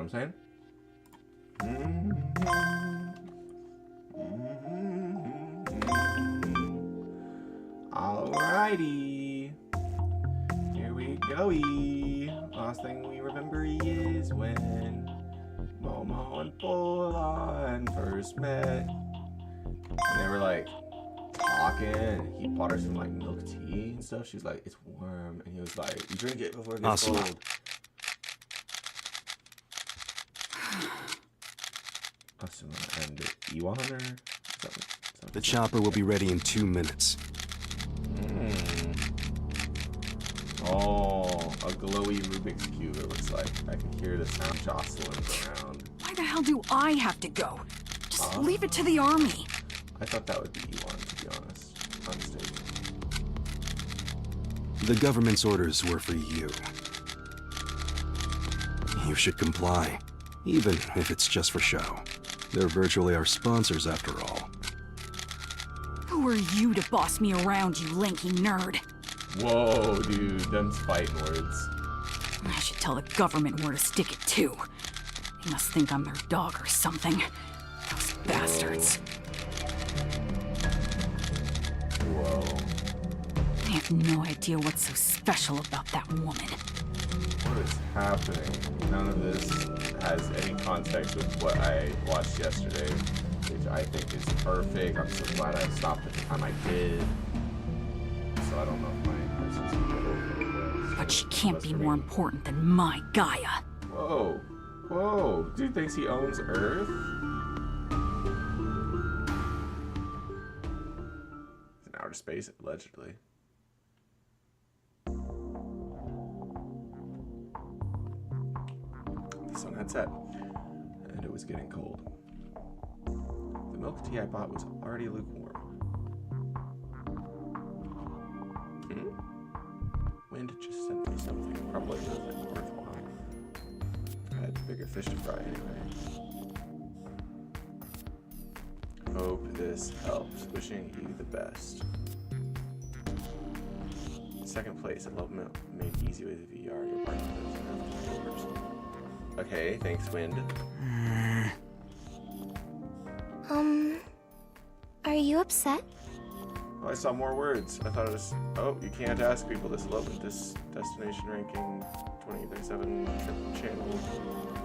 I'm saying? Alrighty. Here we go. Last thing we remember is when Momo and Polan first met. And they were like talking. He bought her some like milk tea and stuff. She was like, it's warm. And he was like, you drink it before it gets cold. Asuma and Iwan or something. The chopper will be ready in 2 minutes. Oh, a glowy Rubik's Cube, it looks like. I can hear the sound jostling around. Why the hell do I have to go? Just leave it to the army. I thought that would be Iwan, to be honest. I'm mistaken. The government's orders were for you. You should comply, even if it's just for show. They're virtually our sponsors, after all. Who are you to boss me around, you lanky nerd? Whoa, dude, them's fighting words. I should tell the government where to stick it to. They must think I'm their dog or something. Those bastards. Whoa. I have no idea what's so special about that woman. What is happening? None of this has any context with what I watched yesterday, which I think is perfect. I'm so glad I stopped at the time I did. So I don't know if my person's gonna get over it. But she can't be more important than my Gaia. Whoa. Whoa. Dude thinks he owns Earth? It's in outer space, allegedly. The sun had set, and it was getting cold. The milk tea I bought was already lukewarm. Wind just sent me something, probably nothing worthwhile. I had bigger fish to fry anyway. Hope this helps. Wishing you the best. Second place at Love Milk, made easy with VR. Your partner doesn't have to be a person. Okay, thanks, Wind. Are you upset? Oh, I saw more words. I thought it was... Oh, you can't ask people this low in this destination ranking 2037 trip channel.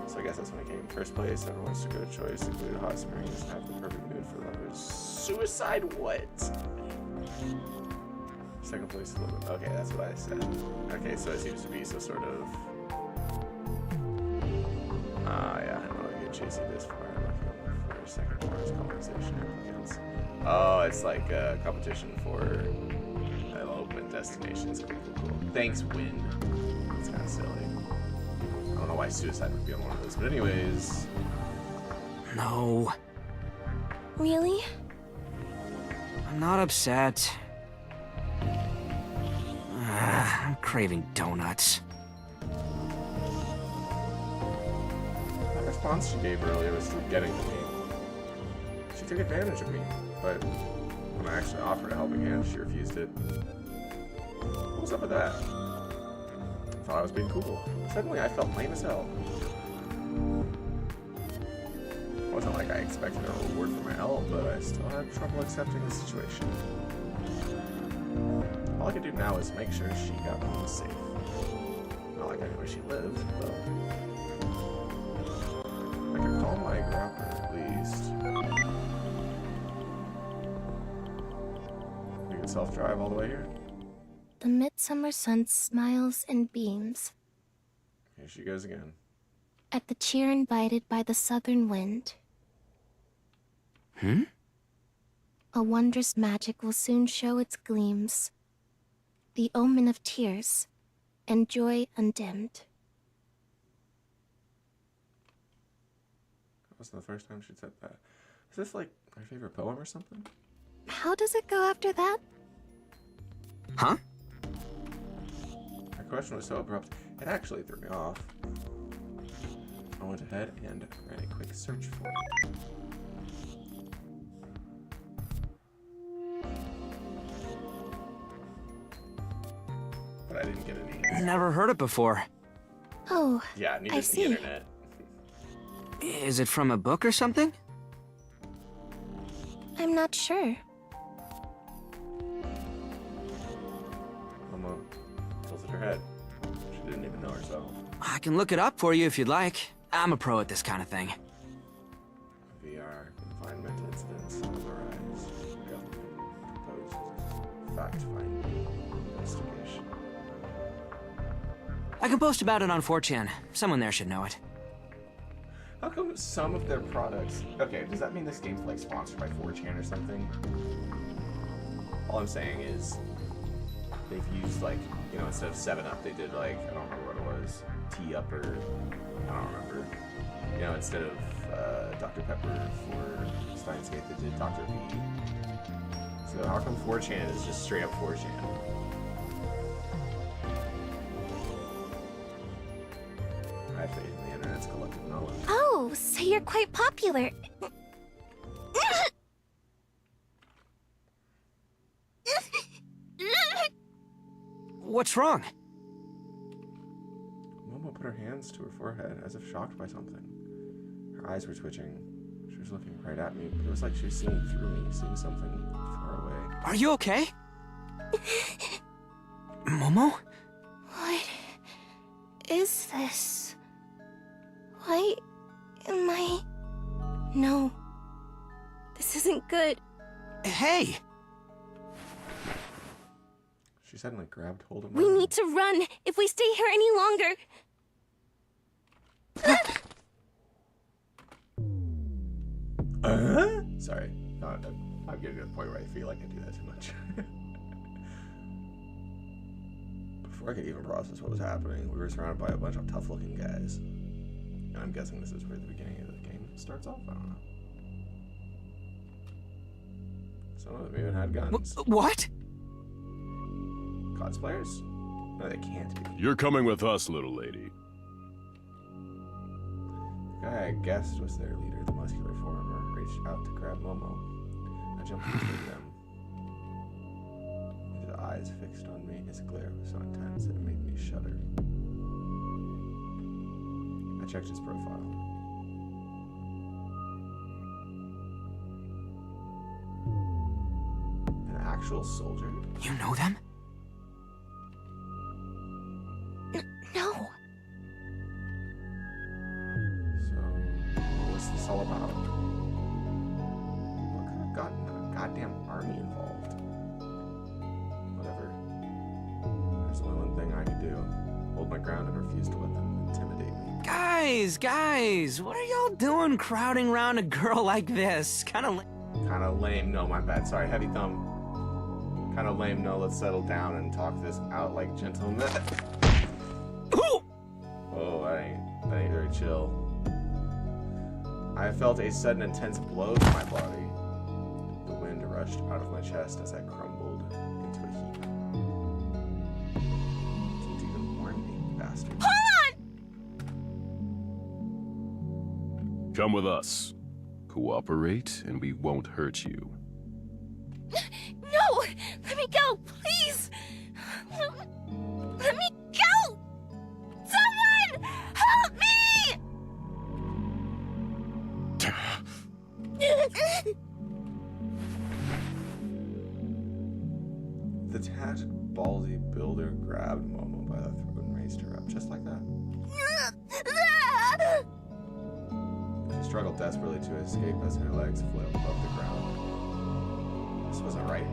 So I guess that's when I came. First place, everyone's a good choice, included hot springs, have the perfect mood for lovers. Suicide what? Second place, a little bit. Okay, that's what I said. Okay, so it seems to be some sort of... yeah, I don't know what chasing this for. I'm looking for second prize compensation applicants. Oh, it's like a competition for elopement destinations. Cool. Thanks, Wind. It's kind of silly. I don't know why suicide would be on one of those, but anyways. No. Really? I'm not upset. I'm craving donuts. The response she gave earlier was getting to me. She took advantage of me, but when I actually offered a helping hand, she refused it. What was up with that? I thought I was being cool. Suddenly I felt lame as hell. It wasn't like I expected a reward for my help, but I still had trouble accepting the situation. All I could do now is make sure she got home safe. Not like I knew where she lived, though. I could call my grandpa at least. We can self-drive all the way here. The midsummer sun smiles and beams. Here she goes again. At the cheer invited by the southern wind. A wondrous magic will soon show its gleams. The omen of tears and joy undimmed. That wasn't the first time she'd said that. Is this like my favorite poem or something? How does it go after that? Huh? Her question was so abrupt, it actually threw me off. I went ahead and ran a quick search for it. But I didn't get any. Never heard it before. Oh, Yeah, neither I did the see. internet. Is it from a book or something? I'm not sure. Momo tilted her head. She didn't even know herself. I can look it up for you if you'd like. I'm a pro at this kind of thing. VR confinement incidents on the rise. Government proposes fact-finding investigation. I can post about it on 4chan. Someone there should know it. How come some of their products... Okay, does that mean this game's like sponsored by 4chan or something? All I'm saying is they've used like, you know, instead of 7-Up, they did like, I don't remember what it was, T-Up or... I don't remember. You know, instead of Dr. Pepper for Steins Gate, they did Dr. V. So how come 4chan is just straight up 4chan? I have faith in the internet's collective knowledge. Oh, so you're quite popular. What's wrong? Momo put her hands to her forehead as if shocked by something. Her eyes were twitching. She was looking right at me, but it was like she was seeing through me, seeing something far away. Are you okay? Momo? What is this? Why am I... No. This isn't good. Hey! She suddenly grabbed hold of my We arm. need to run if we stay here any longer. Sorry. I'm getting to the point where I feel like I do that too much. Before I could even process what was happening, we were surrounded by a bunch of tough-looking guys. And I'm guessing this is where the beginning of the game starts off. I don't know. Some of them even had guns. What? Cosplayers? No, they can't be. You're coming with us, little lady. The guy I guessed was their leader, the muscular foreigner, reached out to grab Momo. I jumped between them. His eyes fixed on me, his glare was so intense that it made me shudder. I checked his profile. An actual soldier? You know them? No. So, what's this all about? What could have gotten a goddamn army involved? Whatever. There's only one thing I could do. Hold my ground and refuse to let them intimidate me. Guys, what are y'all doing crowding around a girl like this? Kinda Lame, no, my bad. Sorry, heavy thumb. Kinda lame, no, let's settle down and talk this out like gentlemen. Oh, that ain't very chill. I felt a sudden intense blow to my body. The wind rushed out of my chest as I crumbled into a heap. Didn't even warn me, bastard. Come with us. Cooperate, and we won't hurt you. No! Let me go, please! Let me go! Someone! Help me! The tatted, ballsy builder grabbed Momo by the throat and raised her up just like that. She struggled desperately to escape as her legs flailed above the ground. This wasn't right.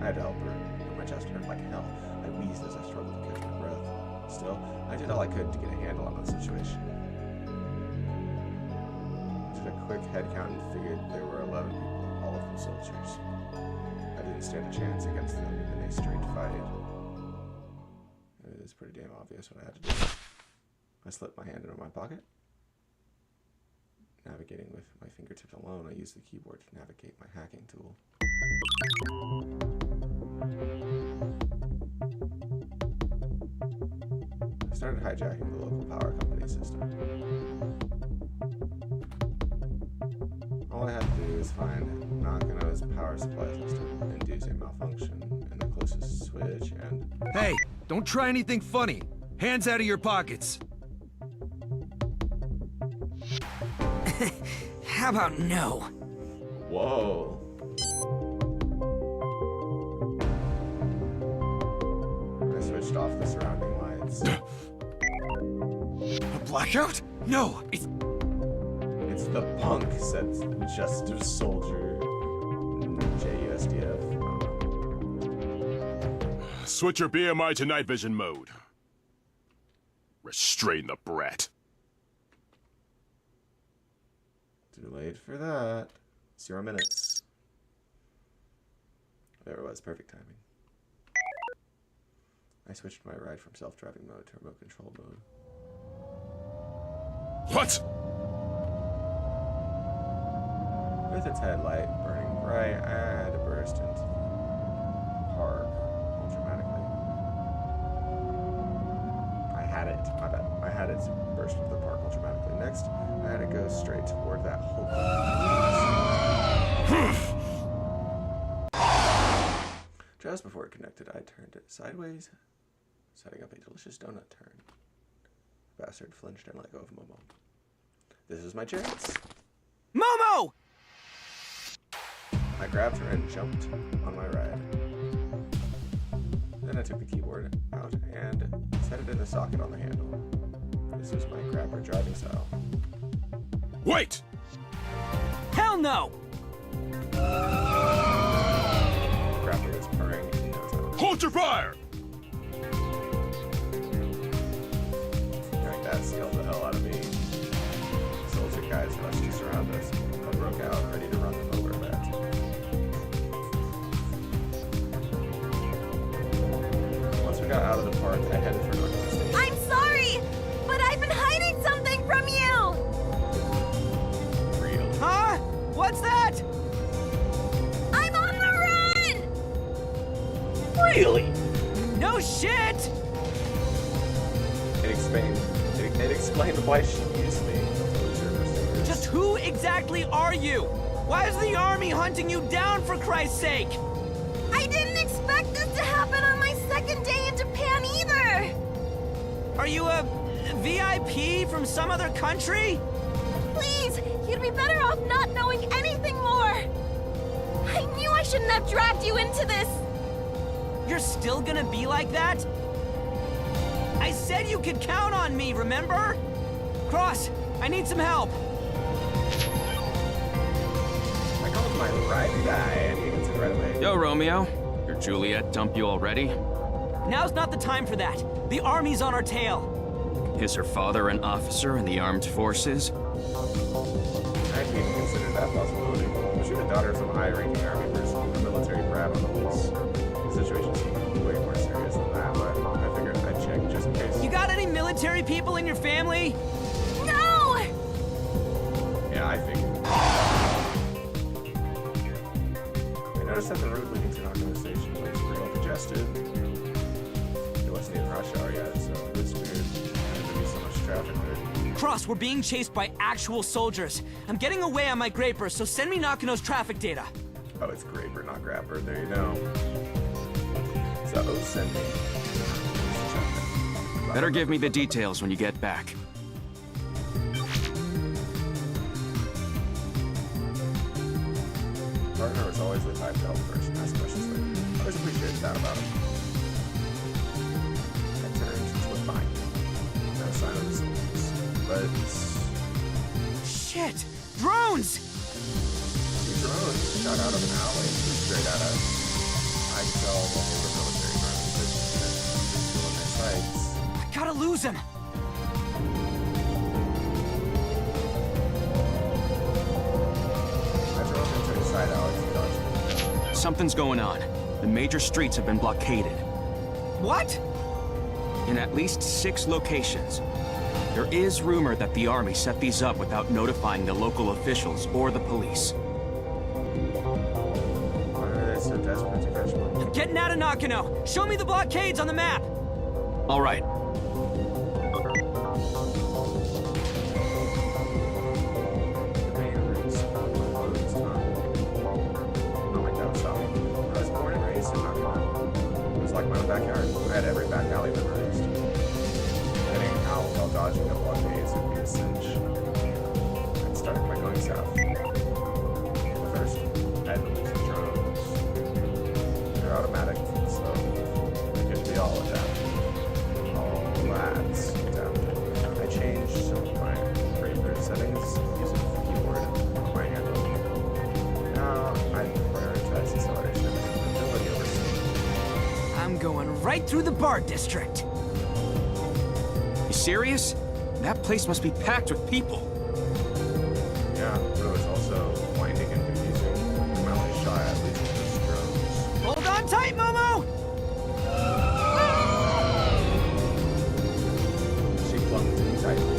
I had to help her, but my chest hurt like hell. I wheezed as I struggled to catch my breath. Still, I did all I could to get a handle on the situation. I did a quick head count and figured there were 11 people, all of them soldiers. I didn't stand a chance against them in a straight fight. It was pretty damn obvious what I had to do. I slipped my hand into my pocket. Navigating with my fingertips alone, I used the keyboard to navigate my hacking tool. I started hijacking the local power company system. All I had to do was find Nakano's power supply system, induce a malfunction in the closest switch, and... Hey, don't try anything funny. Hands out of your pockets. How about no? Whoa. I switched off the surrounding lights. A blackout? No, it's... It's the punk, said Justice Soldier. JUSDF. Switch your BMI to night vision mode. Restrain the brat. Too late for that. 0 minutes. There it was. Perfect timing. I switched my ride from self-driving mode to remote control mode. What? With its headlight burning bright, I had to burst into the park dramatically. I had it burst into the park dramatically. Next, I had to go straight toward that hole. Just before it connected, I turned it sideways, setting up a delicious donut turn. The bastard flinched and let go of Momo. This is my chance. Momo! I grabbed her and jumped on my ride. Then I took the keyboard out and set it in the socket on the handle. This was my grabber driving style. Wait! Hell no! Grabber was purring in no time. Hold your fire! Hearing that scared the hell out of me. Soldier guys rushed to surround us. I broke out, ready to run them over a bit. Once we got out of the park, I headed for North Station. I'm sorry, but I've been hiding something from you! Real. Huh? What's that? I'm on the run! Really? No shit! It explained why she used me. Just who exactly are you? Why is the army hunting you down, for Christ's sake? I didn't expect this to happen on my second day in Japan either! Are you a VIP from some other country? Please, you'd be better off not knowing anything more! I knew I shouldn't have dragged you into this! You're still gonna be like that? I said you could count on me, remember? Cross, I need some help. I called my ride guy and he answered right away. Yo, Romeo. Your Juliet dump you already? Now's not the time for that. The army's on our tail. Is her father an officer in the armed forces? I hadn't even considered that possibility. Was she the daughter of some high-ranking army person, a military brat on the loose? The situation seemed way more serious than that, but I figured I'd check just in case. You got any military people in your family? No! Yeah, I figured. I noticed that the road leading to Nakano Station was real congested. It wasn't even rush hour yet, so it was weird. There'd be so much traffic there. Cross, we're being chased by actual soldiers. I'm getting away on my Graper, so send me Nakano's traffic data. Oh, it's Graper, not Grabber. There you go. So, send me. Better give me the details when you get back. Partner was always the type to help first and ask questions later. I always appreciated that about him. Itinerants look fine. No sign of the soldiers. But Shit! Drones! two drones shot out of an alley straight at us. I could tell that they were military drones, but still in their sights. I gotta lose him. I drove into a side alley to dodge them. Something's going on. The major streets have been blockaded. What? In at least 6 locations. There is rumor that the army set these up without notifying the local officials or the police. Why are they so desperate to catch one? I'm getting out of Nakano. Show me the blockades on the map. All right. The main routes are closed, huh? Not like that was stopping. I was born and raised in Nakano. It was like my own backyard. I had every back alley memorized. Getting out while dodging the blockades would be a cinch. I'd start my right through the bar district. You serious? That place must be packed with people. Yeah, but it was also winding and confusing. I'm only shy at least with the strokes. Hold on tight, Momo! She clung too tightly.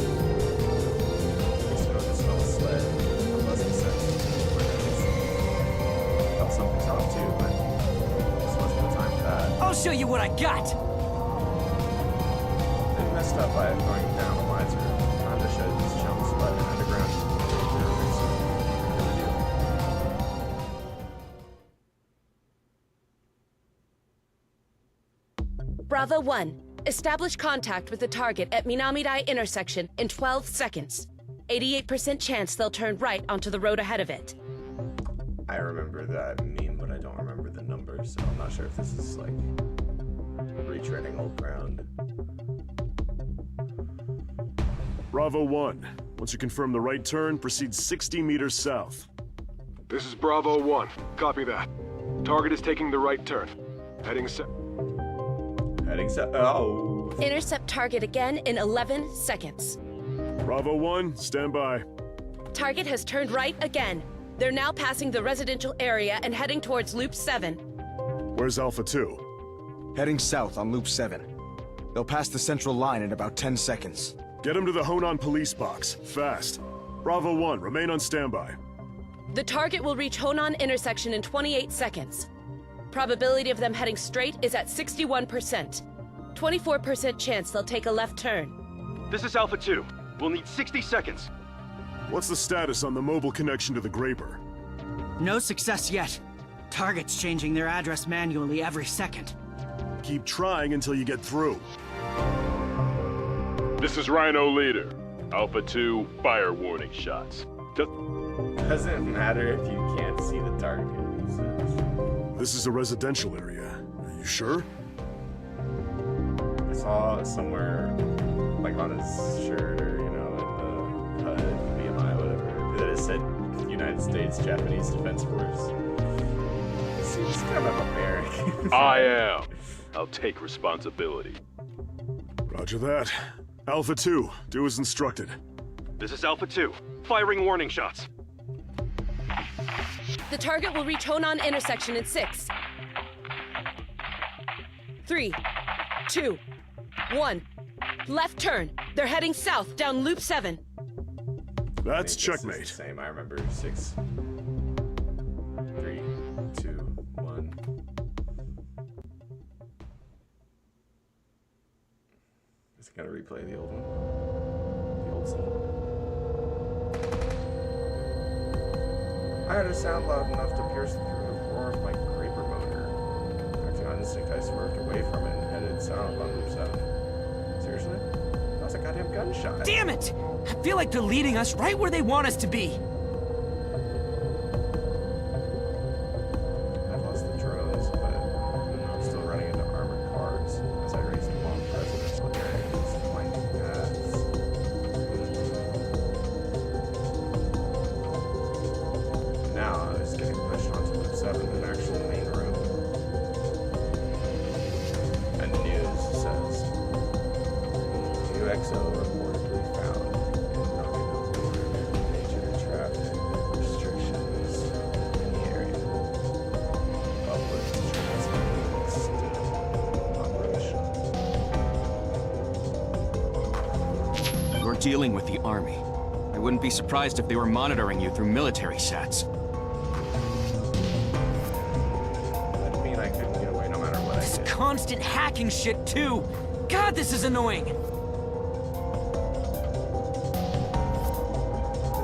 I still the smell of sweat. A pleasant sense. Felt something's off too, but this wasn't the time for that. I'll show you what I got! They messed up by going down a miser. Time to shed these chunks, but an underground. Bravo 1. Establish contact with the target at Minamidai intersection in 12 seconds. 88% chance they'll turn right onto the road ahead of it. I remember that meme, but I don't remember the numbers, so I'm not sure if this is like retreading old ground. Bravo 1. Once you confirm the right turn, proceed 60 meters south. This is Bravo 1. Copy that. Target is taking the right turn. Heading Oh. Intercept target again in 11 seconds. Bravo 1, stand by. Target has turned right again. They're now passing the residential area and heading towards Loop 7. Where's Alpha 2? Heading south on Loop 7. They'll pass the central line in about 10 seconds. Get them to the Honan police box. Fast. Bravo 1, remain on standby. The target will reach Honan intersection in 28 seconds. Probability of them heading straight is at 61%. 24% chance they'll take a left turn. This is Alpha 2. We'll need 60 seconds. What's the status on the mobile connection to the Graper? No success yet. Target's changing their address manually every second. Keep trying until you get through. This is Rhino Leader. Alpha 2, fire warning shots. Doesn't matter if you can't see the target. This is a residential area. Are you sure? I saw somewhere, like on his shirt or, you know, in the HUD, BMI, whatever, that it said United States Japanese Defense Force. It seems kind of American. I am. I'll take responsibility. Roger that. Alpha 2, do as instructed. This is Alpha 2. Firing warning shots. The target will reach Honan intersection in 6, 3, 2, 1. Left turn. They're heading south down Loop 7. That's This is checkmate. the same. I remember 6, 3, 2, 1. Just gotta replay the old one. The old scene. I heard a sound loud enough to pierce through the roar of my Graper motor. Acting on instinct, I swerved away from it and headed south on Loop 7. Seriously? That was a goddamn gunshot. Damn it! I feel like they're leading us right where they want us to be. I lost the drones, but I'm still running into armored cars as I raced along residential areas, winding paths. Now I was getting pushed onto Loop 7, an actual main road. And the news says, UXO reportedly found in Nakanoku major traffic restrictions in the area. Public transport is still operational. You're dealing with the Army. I wouldn't be surprised if they were monitoring you through military sats. That'd mean I couldn't get away no matter what I This did. constant hacking shit, too. God, this is annoying. This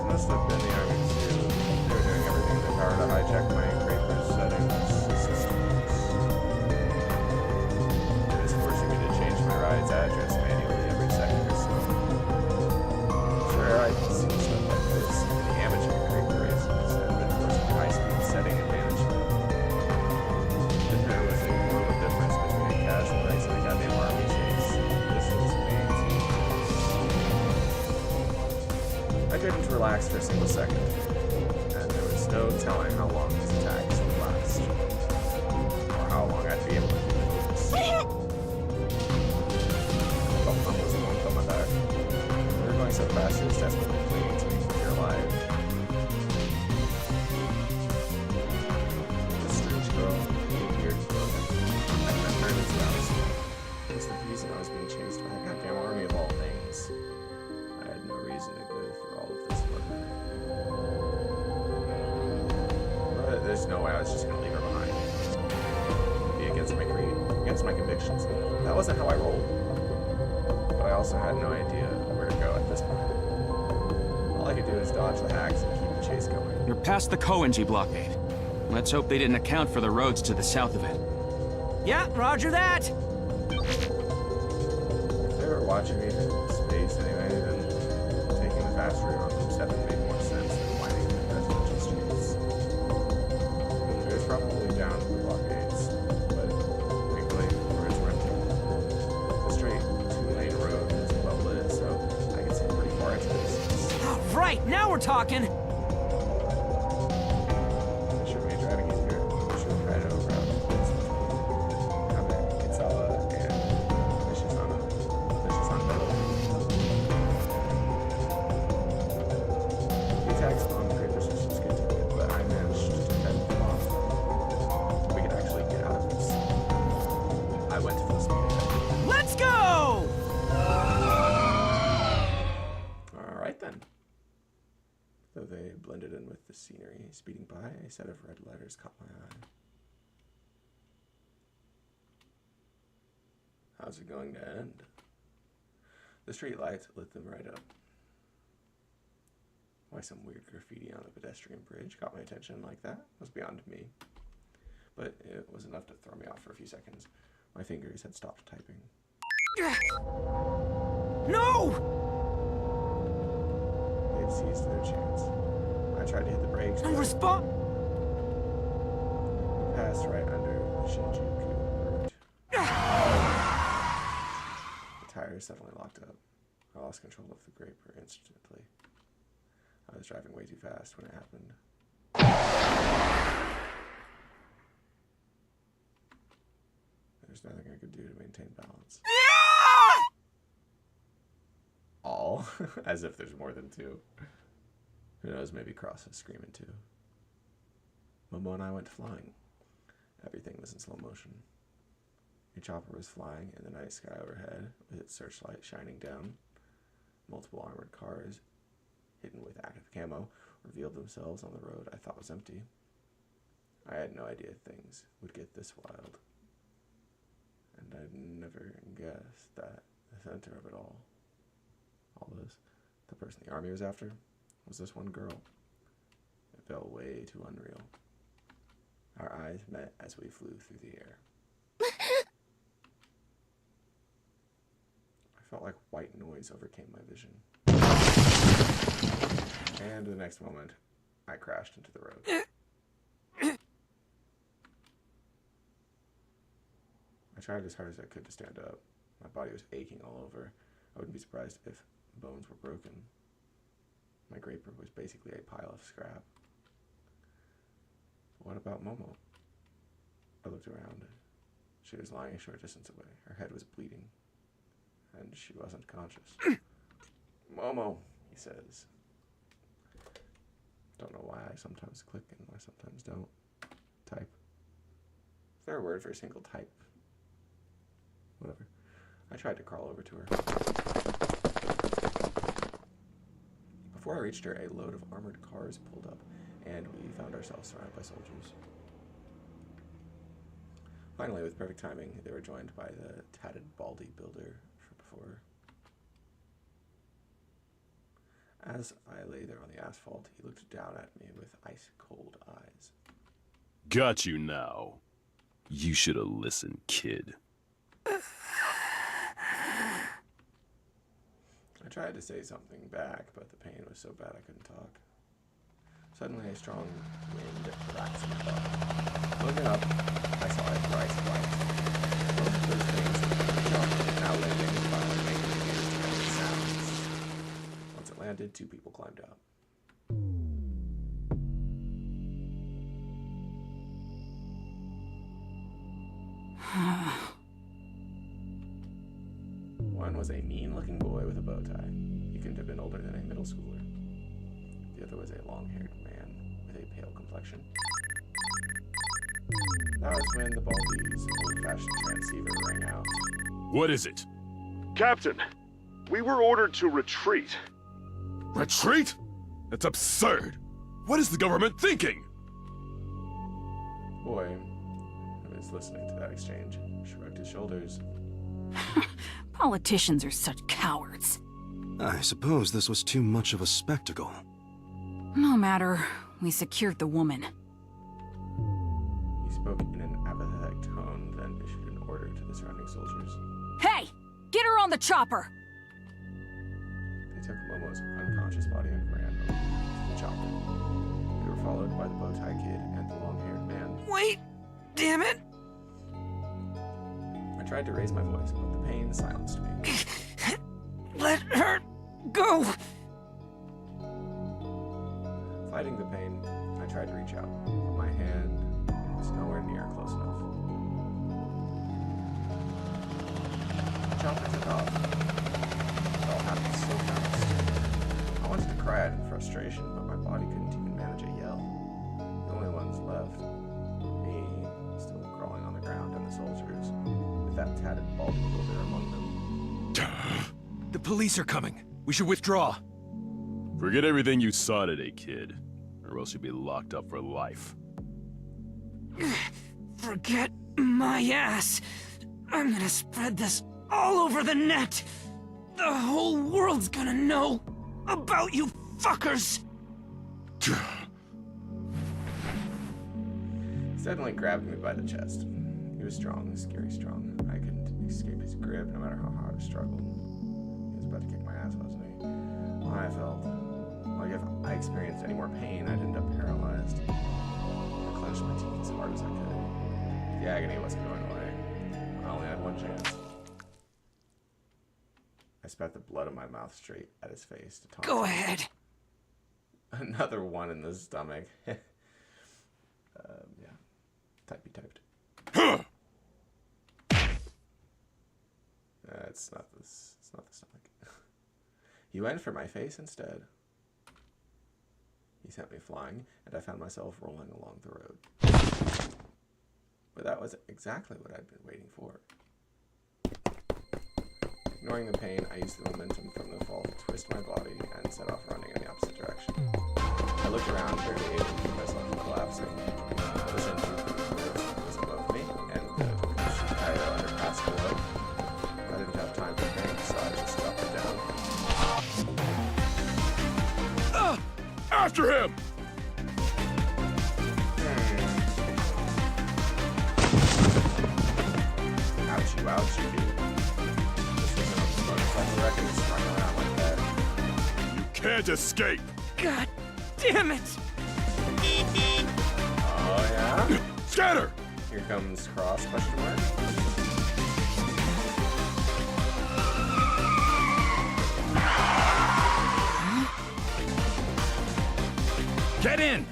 must have been the Army too. They were doing everything in their power to hijack my Graper settings systems. It was forcing me to change my ride's address manually every second or so. Sure, I can see stuff like this in the amateur Graper races that have been forcing high-speed setting and management. If there was a world of difference between a casual race and a goddamn Army chase, this was way too close. I couldn't relax for a single second, and there was no telling how long these attacks would last, or how long I'd be able to do this. so fast is desperately clinging to me to keep her alive. This strange girl appeared and met her in its house. What's the reason I was being chased by a goddamn army of all things? I had no reason to go through all of this for her. But there's no way I was just gonna leave her behind. Be against my creed, against my convictions. That wasn't how I rolled. But I also had no idea where to go at this point. All I could do is dodge the hacks and keep the chase going. You're past the Koenji blockade. Let's hope they didn't account for the roads to the south of it. Yeah, roger that! If they were watching me from space anyway, then taking the fast route on Loop 7 made more sense than winding the residential streets. It was probably down to the blockades, but thankfully the roads were empty. The straight two-lane road was well lit, so I could see pretty far into the distance. Right, now we're talking! It should make driving easier. We should try to override the place between Kamigawa and Nishisano. The attacks on the Great Resistance continued, but I managed to head them off. We could actually get out of this. I went to full speed ahead. Let's go! Alright then. Though they blended in with the scenery, speeding by, a set of red letters caught my eye. How's it going to end? The street lights lit them right up. Why some weird graffiti on the pedestrian bridge caught my attention like that was beyond me. But it was enough to throw me off for a few seconds. My fingers had stopped typing. No! They had seized their chance. I tried to hit the brakes, No but response! we passed right under the Shinjuku route. The tires suddenly locked up. I lost control of the graper instantly. I was driving way too fast when it happened. There's nothing I could do to maintain balance. All? As if there's more than two. Who knows, maybe Cross is screaming too. Momo and I went flying. Everything was in slow motion. A chopper was flying in the night sky overhead, with its searchlight shining down. Multiple armored cars, hidden with active camo, revealed themselves on the road I thought was empty. I had no idea things would get this wild. And I'd never guessed that the center of it all this, the person the army was after, was this one girl. It felt way too unreal. Our eyes met as we flew through the air. I felt like white noise overcame my vision. And the next moment, I crashed into the road. I tried as hard as I could to stand up. My body was aching all over. I wouldn't be surprised if bones were broken. My graper was basically a pile of scrap. What about Momo? I looked around. She was lying a short distance away. Her head was bleeding, and she wasn't conscious. Momo, he says. Don't know why I sometimes click and why I sometimes don't. Type. Is there a word for a single type? Whatever. I tried to crawl over to her. Before I reached her, a load of armored cars pulled up, and we found ourselves surrounded by soldiers. Finally, with perfect timing, they were joined by the tatted baldy builder from before. As I lay there on the asphalt, he looked down at me with ice-cold eyes. Got you now. You should have listened, kid. I tried to say something back, but the pain was so bad I couldn't talk. Suddenly, a strong wind racked my butt. Looking up, I saw a bright light. Both of those things jumped, now landing while making the ears to make sounds. Once it landed, two people climbed out. One was a mean-looking boy with a bow tie. He couldn't have been older than a middle schooler. The other was a long-haired man with a pale complexion. That was when the Baldy's old-fashioned transceiver rang out. What is it? Captain, we were ordered to retreat. Retreat? That's absurd. What is the government thinking? Boy, who was listening to that exchange, shrugged his shoulders. Politicians are such cowards. I suppose this was too much of a spectacle. No matter. We secured the woman. He spoke in an apathetic tone, then issued an order to the surrounding soldiers. Hey! Get her on the chopper! They took Momo's unconscious body and ran over to the chopper. They were followed by the bow-tie kid and the long-haired man. Wait! Damn it! I tried to raise my voice, but the pain silenced me. Let her go! Fighting the pain, I tried to reach out, but my hand was nowhere near close enough. The chopper took off. It all happened so fast. I wanted to cry out in frustration, but my body couldn't even manage a yell. The only ones left were me, still crawling on the ground, and the soldiers, with that tatted bald builder among them. The police are coming. We should withdraw. Forget everything you saw today, kid, or else you'll be locked up for life. Forget my ass. I'm gonna spread this all over the net. The whole world's gonna know about you fuckers. He suddenly grabbed me by the chest. He was strong, scary strong. I couldn't escape his grip no matter how hard I struggled. He was about to kick my ass, wasn't he? I felt like if I experienced any more pain, I'd end up paralyzed. I clenched my teeth as hard as I could. The agony wasn't going away. I only had one chance. I spat the blood in my mouth straight at his face to taunt him. Go ahead. Another one in the stomach. Yeah. Typey typed. It's not the stomach. He went for my face instead. He sent me flying, and I found myself rolling along the road. But that was exactly what I'd been waiting for. Ignoring the pain, I used the momentum from the fall to twist my body and set off running in the opposite direction. I looked around, barely able to keep myself from collapsing. The sentry was above me, and the entire underpass below. I didn't have time to think, so I just dropped it down. After him! Ouchie, ouchie, dude. This isn't a motorcycle wreck and it's running around like that. You can't escape! God damn it! Oh, yeah? Scatter! Here comes Cross, question mark. Get in!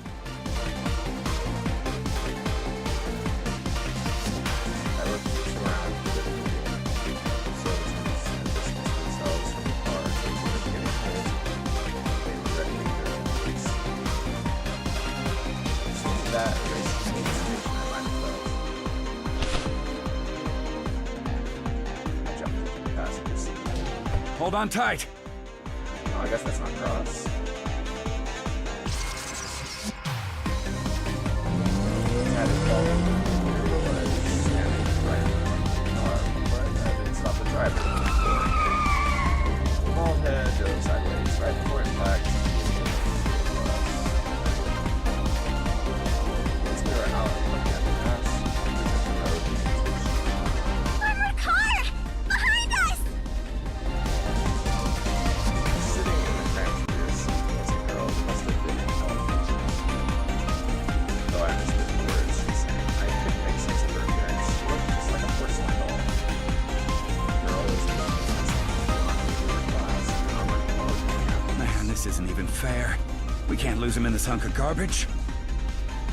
I looked around so the soldiers distanced themselves from the car so they were getting hit. They were ready to go. Seems that racist station I might have felt. I jumped into the passenger seat. Hold on tight. Oh, I guess that's not Cross. Bald head drove sideways right before impact. As we were out looking at the maps, we took the road. Armored car! Behind us! Sitting in the cramped rear seat was a girl who must have been in television. Though I understood the words she sang, I couldn't make sense of her appearance. She looked just like a porcelain doll. The girl was in Man, this isn't even fair. We can't lose him in this hunk of garbage.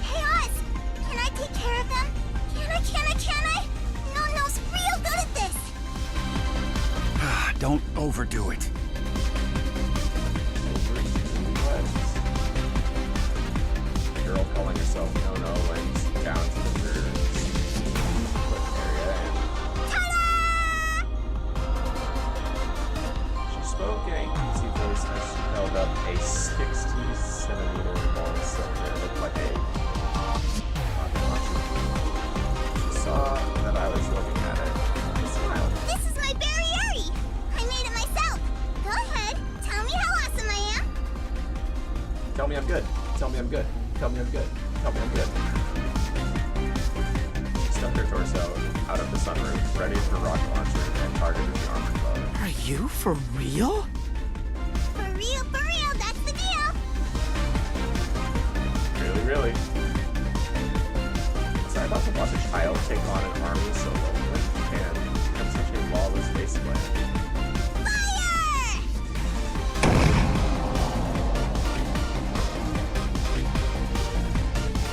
Hey, Oz! Can I take care of them? Can I? No's real good at this! Don't overdo it. calling herself No went down to the rear area and she spoke in a cutesy voice as she held up a 60-centimeter long cylinder that looked like a rocket launcher. She saw that I was looking at it and smiled. This is my Barrieri! I made it myself! Go ahead, tell me how awesome I am! Tell me I'm good. Tell me I'm good. Tell me I'm good. Tell me I'm good. She stuck her torso out of the sunroof, ready for rocket launcher, and targeted the armored car. Are you for real? For real, that's the deal! Really. Was I about to watch a child take on an army solo? What can from such a lawless wasteland? Fire!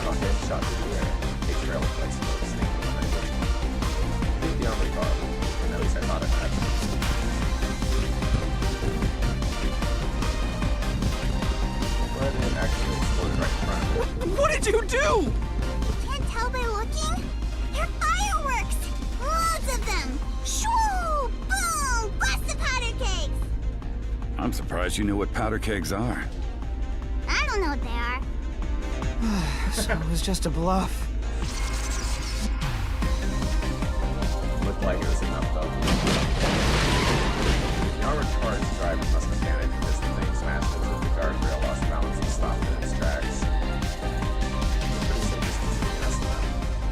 Rocket shot through the air. A trail of light smoke snaking behind it. Hit the armored car, and at least I thought it had. But it actually exploded right in front of it. What did you do? Can't tell by looking? They're fireworks! Loads of them! Shoo! Boom! Blast the powder kegs! I'm surprised you knew what powder kegs are. I don't know what they are. So it was just a bluff. Looked like it was enough, though. The armored car's driver must have panicked because the thing smashed into the guardrail, lost balance, and stopped in its tracks. Pretty safe distance between us and them.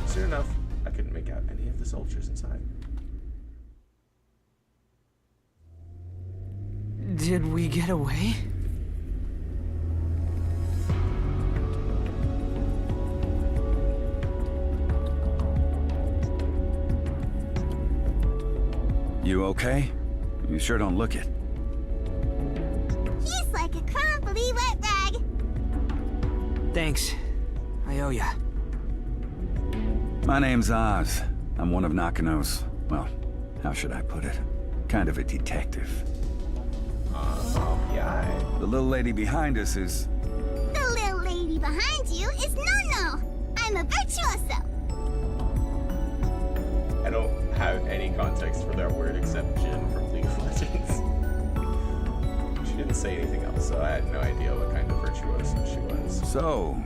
Soon enough, I couldn't make out any of the soldiers inside. Did we get away? You okay? You sure don't look it. He's like a crumbly wet rag. Thanks. I owe ya. My name's Oz. I'm one of Nakano's, well, how should I put it? Kind of a detective. Yeah. The little lady behind us is... The little lady behind you is No. I'm a virtuoso. I don't have any context for that word except Jin from League of Legends. She didn't say anything else, so I had no idea what kind of virtuoso she was. So,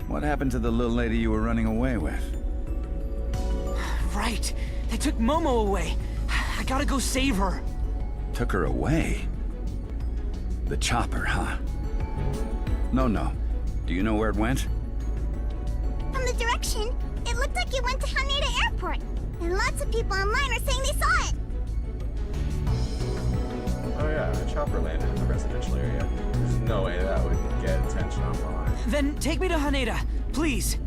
what happened to the little lady you were running away with? Right. They took Momo away. I gotta go save her. Took her away? The chopper, huh? No. Do you know where it went? From the direction, it looked like it went to Haneda Airport. And lots of people online are saying they saw it. Oh yeah, a chopper landed in the residential area. There's no way that would get attention online. Then take me to Haneda, please.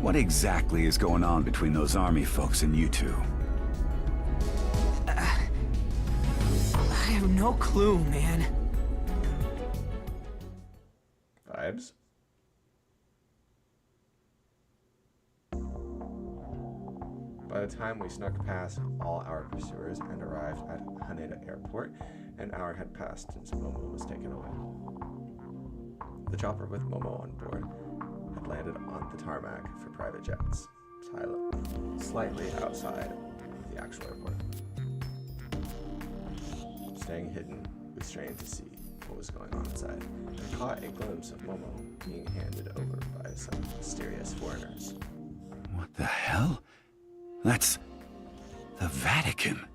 What exactly is going on between those army folks and you two? I have no clue, man. Vibes? By the time we snuck past all our pursuers and arrived at Haneda Airport, an hour had passed since Momo was taken away. The chopper with Momo on board had landed on the tarmac for private jets, slightly outside of the actual airport. Staying hidden, we strained to see what was going on inside, and caught a glimpse of Momo being handed over by some mysterious foreigners. What the hell? That's... the Vatican.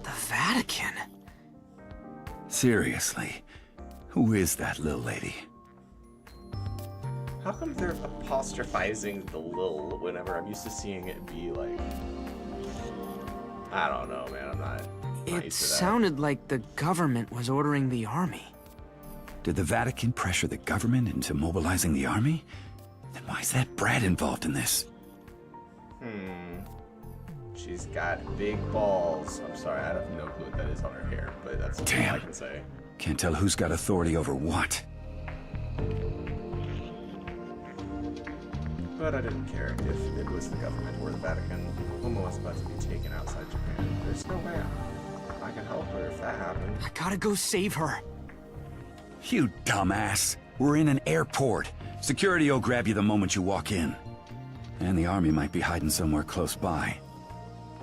The Vatican? Seriously, who is that little lady? How come they're apostrophizing the lil whenever I'm used to seeing it be like... I don't know, man, I'm not It used to that. sounded like the government was ordering the army. Did the Vatican pressure the government into mobilizing the army? Then why is that Brad involved in this? She's got big balls. I'm sorry, I have no clue what that is on her hair, but that's all I can say. Can't tell who's got authority over what. But I didn't care if it was the government or the Vatican. Momo was about to be taken outside Japan. There's no way I can help her if that happened. I gotta go save her. You dumbass. We're in an airport. Security will grab you the moment you walk in. And the army might be hiding somewhere close by.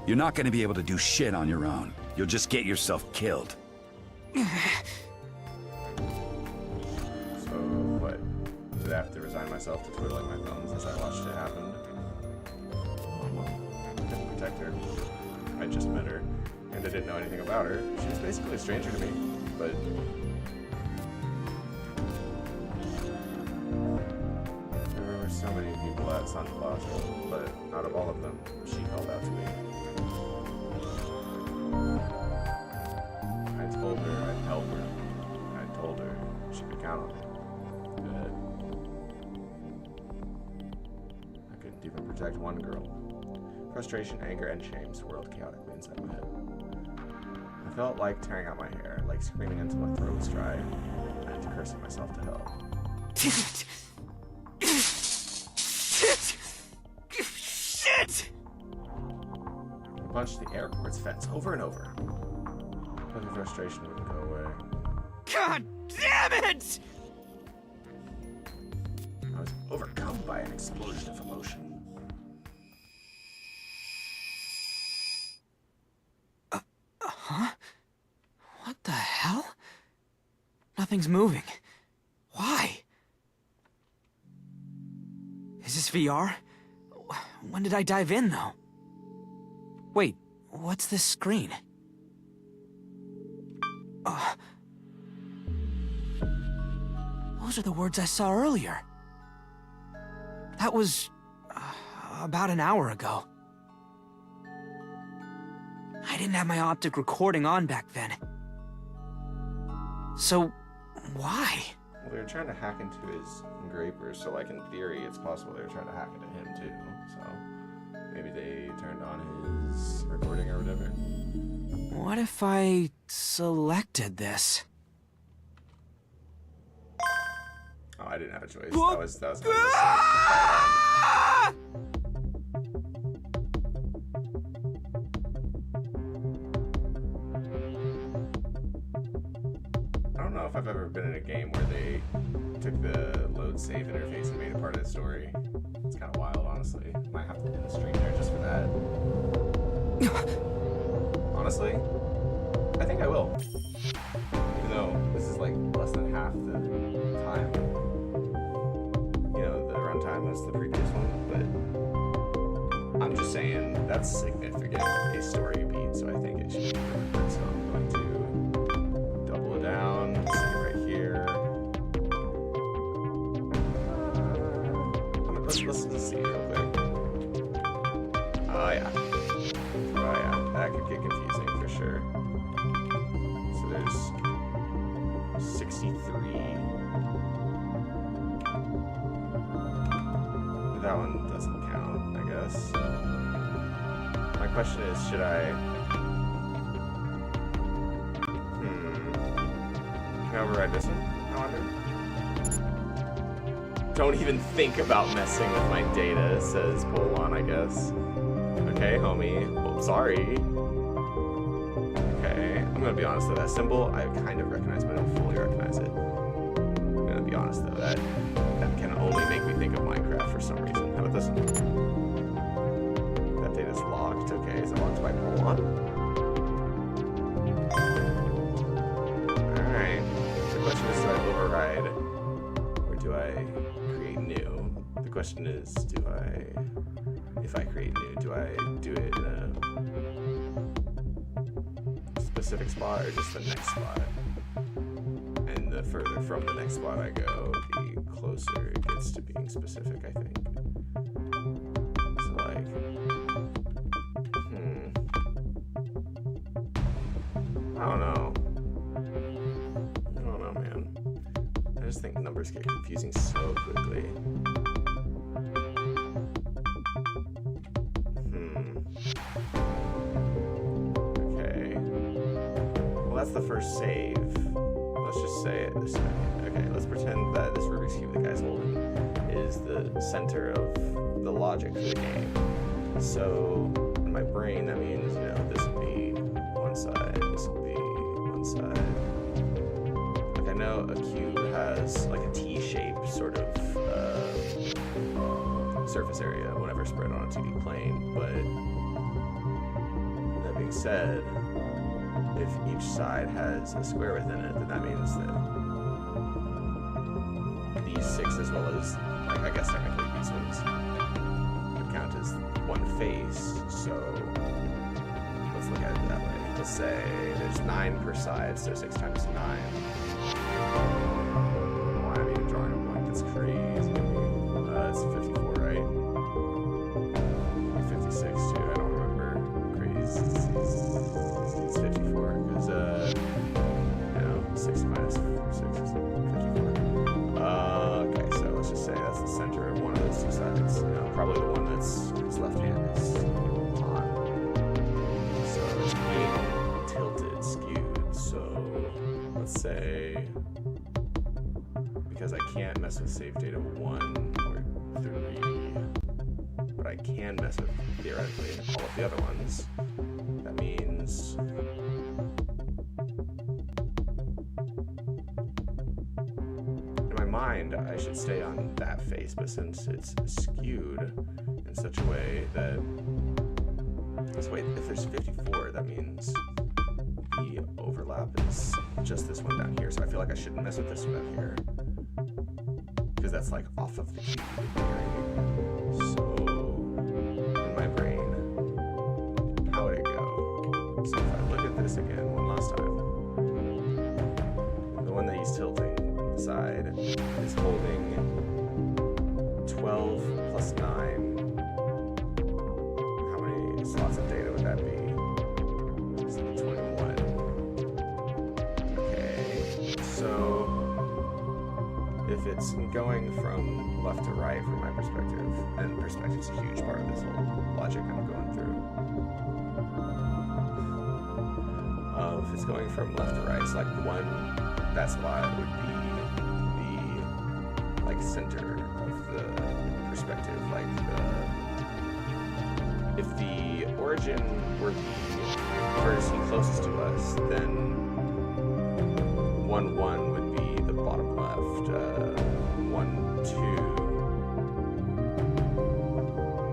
You're not gonna be able to do shit on your own. You'll just get yourself killed. So, what? Did I have to resign myself to twiddling my thumbs as I watched it happen? I couldn't protect her. I just met her, and I didn't know anything about her. She was basically a stranger to me, but... There were so many people at San Plaza, but out of all of them, she held out to me. I told her I'd help her. I told her she could count on me. Good. I couldn't even protect one girl. Frustration, anger, and shame swirled chaotically inside my head. I felt like tearing out my hair, like screaming until my throat was dry, and cursing myself to hell. Shit! Shit! I punched the airport's fence over and over, but the frustration wouldn't go away. God damn it! I was overcome by an explosion of emotion. Huh? What the hell? Nothing's moving. Why? Is this VR? When did I dive in, though? Wait, what's this screen? Those are the words I saw earlier. That was... about an hour ago. I didn't have my optic recording on back then. So, why? Well, they were trying to hack into his engraver, so like in theory it's possible they were trying to hack into him too, so maybe they turned on his recording or whatever. What if I selected this? Oh, I didn't have a choice. Whoa. That was I don't know if I've ever been in a game where they took the load save interface and made it part of the story. It's kind of wild, honestly. Might have to do the stream there just for that. Honestly, I think I will. Even though this is like less than half the time. You know, the runtime as the previous one, but I'm just saying that's significant a story beat, so I think it should be good. So I'm going to double it down, save right here. Let's just see real quick. Oh yeah. Oh yeah, that could get confusing for sure. So there's 63. That one doesn't count, I guess. My question is, should I... Can I override this one, however? Don't even think about messing with my data, says Polon, I guess. Okay, homie. Oh, sorry. Okay, I'm gonna be honest though, that symbol I kind of recognize, but I don't fully recognize it. I'm gonna be honest though, that can only make me think of Minecraft for some reason. How about this one? That data's locked. Okay, is it locked by Polon? Alright. The question is, do I override or do I create new? The question is, if I create new, do I do it in a specific spot or just the next spot? And the further from the next spot I go, the closer it gets to being specific, I think. So like, I don't know. Man. I just think numbers get confusing so quickly. Okay. Well, that's the first save. Let's just say it this way. Okay, let's pretend that this Rubik's Cube the guy's holding is the center of the logic for the game. So, in my brain, that means, you know, this will be one side, this will be one side. Like, I know a cube has, like, a T shape. surface area whenever spread on a 2D plane, but that being said, if each side has a square within it, then that means that these 6 as well as, like, I guess technically these ones would count as one face, so let's look at it that way. Let's say there's 9 per side, so 6 times 9. Why am I even drawing a blank? That's crazy. It's 54, right? 56 too, I don't remember. Crazy. It's 54, because, 6 minus 6 is 54. Okay, so let's just say that's the center of one of those 2 sides. Probably the one that's his left hand is on. So it's being tilted, skewed. So let's say, because I can't mess with save data 1 or 3, but I can mess with, theoretically, all of the other ones. That means in my mind, I should stay on that face, but since it's skewed in such a way that, so wait, if there's 54, that means the overlap is just this one down here, so I feel like I shouldn't mess with this one down here, because that's like off of the cube. So in my brain, how would it go? So if I look at this again one last time, the one that he's tilting side is holding 12 plus 9. How many slots of data would that be? So 21. Okay, so if it's going from left to right from my perspective, and perspective's a huge part of this whole logic I'm going through. If it's going from left to right, it's like that spot would be the center of the perspective. Like if the origin were the vertex closest to us, then 1, 1 would be the bottom left. 1, 2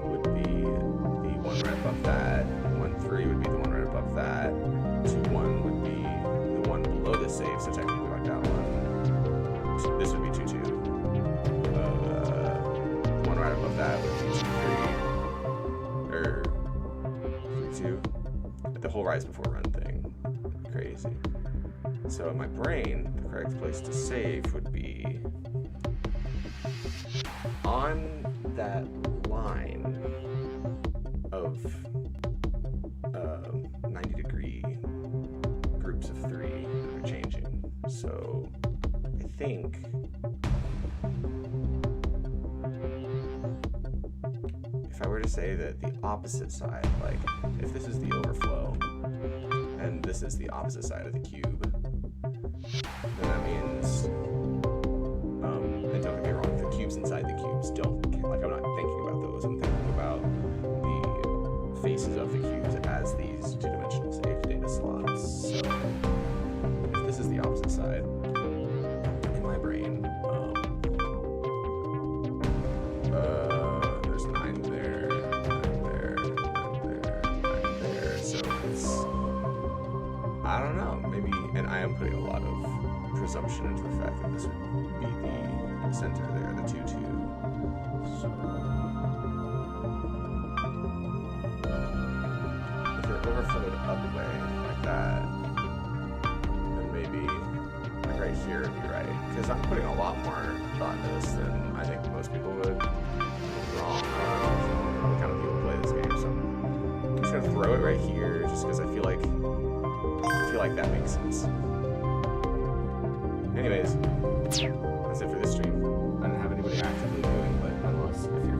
would be the one right above that. 1, 3 would be the one right above that. 2, 1 would be the one below the save, so technically like that one. So this would be 2, 2. The one right above that would be 2, 3. Or 3, 2. The whole rise before run thing. Crazy. So in my brain, the correct place to save would be on that line of 90-degree groups of 3 that are changing. So I think if I were to say that the opposite side, like if this is the overflow and this is the opposite side of the cube, then that means, and don't get me wrong, the cubes inside the cubes don't count. Like, I'm not thinking about those, I'm thinking about the faces of the cubes as these 2-dimensional safe data slots. So if this is the opposite side, in my brain, there's 9 there, 9 there, 9 there, 9 there, so it's, I don't know, maybe, and I am putting a lot of presumption into the fact that this would be the center there, the 2, 2. So if it overflowed upway like that, then maybe like right here would be right. Because I'm putting a lot more thought into this than I think most people would. Wrong. What kind of people play this game? So I'm just gonna throw it right here, just because I feel like that makes sense. Anyways, that's it for this stream. I don't have anybody actively doing, but unless if you're